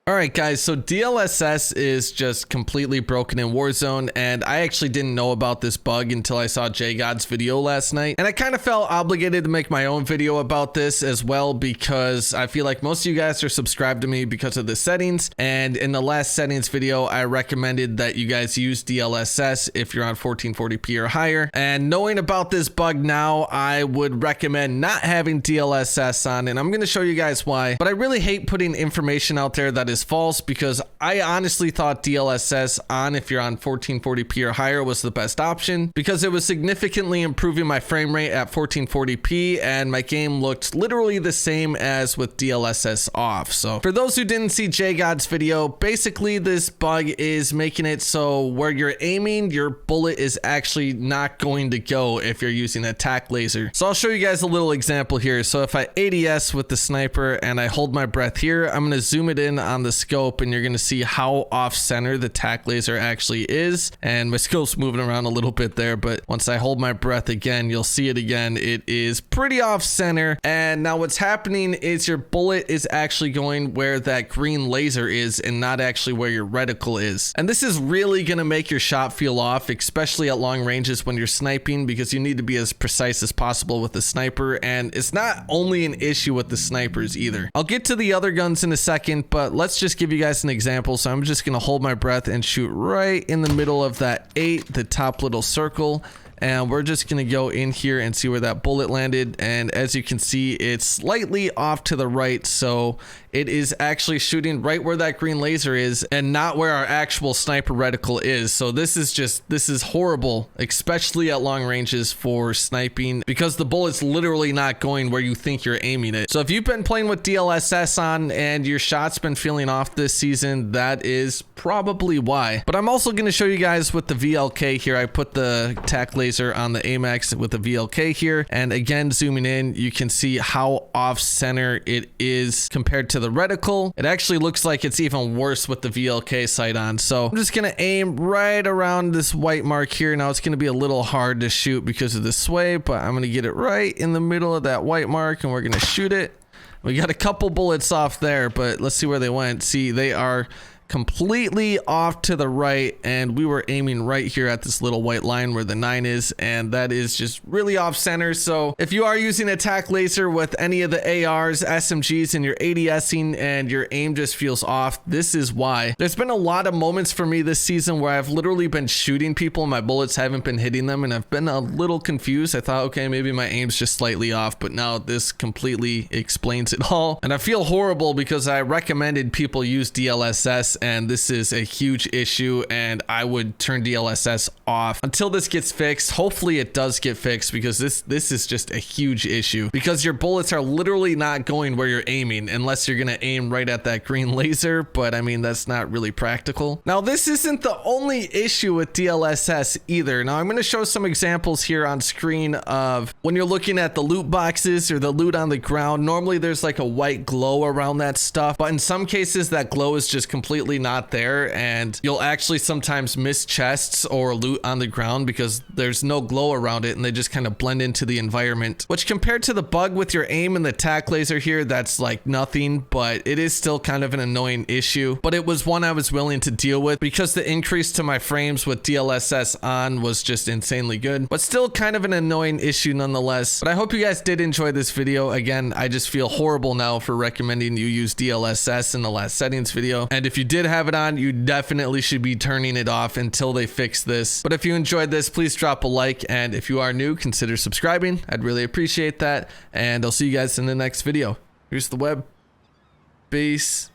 Alright guys, so DLSS is just completely broken in Warzone, and I actually didn't know about this bug until I saw JGod's video last night. And I kind of felt obligated to make my own video about this as well, because I feel like most of you guys are subscribed to me because of the settings. And in the last settings video, I recommended that you guys use DLSS if you're on 1440p or higher. And knowing about this bug now, I would recommend not having DLSS on, and I'm going to show you guys why. But I really hate putting information out there that is false, because I honestly thought DLSS on if you're on 1440p or higher was the best option, because it was significantly improving my frame rate at 1440p, and my game looked literally the same as with DLSS off. So for those who didn't see JGod's video, basically this bug is making it so where you're aiming, your bullet is actually not going to go if you're using a tac laser. So I'll show you guys a little example here. So if I ADS with the sniper and I hold my breath here, I'm going to zoom it in on the scope, and you're going to see how off center the tac laser actually is. And my scope's moving around a little bit there, but once I hold my breath again, you'll see it again. It is pretty off center. And now what's happening is your bullet is actually going where that green laser is and not actually where your reticle is. And this is really going to make your shot feel off, especially at long ranges when you're sniping, because you need to be as precise as possible with the sniper. And it's not only an issue with the snipers either. I'll get to the other guns in a second, but let's just give you guys an example. So I'm just going to hold my breath and shoot right in the middle of that 8, the top little circle. And we're just going to go in here and see where that bullet landed. And as you can see, it's slightly off to the right. So it is actually shooting right where that green laser is and not where our actual sniper reticle is. So this is horrible, especially at long ranges for sniping, because the bullet's literally not going where you think you're aiming it. So if you've been playing with DLSS on and your shot's been feeling off this season, that is probably why. But I'm also going to show you guys with the VLK here. I put the tac laser on the AMAX with the VLK here, and again, zooming in, you can see how off center it is compared to the reticle. It actually looks like it's even worse with the VLK sight on. So I'm just gonna aim right around this white mark here. Now it's gonna be a little hard to shoot because of the sway, but I'm gonna get it right in the middle of that white mark, and we're gonna shoot it. We got a couple bullets off there, but let's see where they went. See, they are completely off to the right, and we were aiming right here at this little white line where the 9 is, and that is just really off center. So if you are using a tac laser with any of the ARs, SMGs, and you're ADSing and your aim just feels off, this is why. There's been a lot of moments for me this season where I've literally been shooting people and my bullets haven't been hitting them, and I've been a little confused. I thought, okay, maybe my aim's just slightly off, but now this completely explains it all. And I feel horrible because I recommended people use DLSS, and this is a huge issue, and I would turn DLSS off until this gets fixed. Hopefully it does get fixed, because this is just a huge issue, because your bullets are literally not going where you're aiming unless you're gonna aim right at that green laser, but I mean, that's not really practical. Now this isn't the only issue with DLSS either. Now I'm gonna show some examples here on screen of when you're looking at the loot boxes or the loot on the ground. Normally there's like a white glow around that stuff, but in some cases that glow is just completely not there, and you'll actually sometimes miss chests or loot on the ground because there's no glow around it, and they just kind of blend into the environment, which compared to the bug with your aim and the tac laser here, that's like nothing, but it is still kind of an annoying issue. But it was one I was willing to deal with because the increase to my frames with DLSS on was just insanely good, but still kind of an annoying issue nonetheless. But I hope you guys did enjoy this video. Again, I just feel horrible now for recommending you use DLSS in the last settings video, and if you did have it on, you definitely should be turning it off until they fix this. But if you enjoyed this, please drop a like, and if you are new, consider subscribing. I'd really appreciate that, and I'll see you guys in the next video. Here's the web. Peace.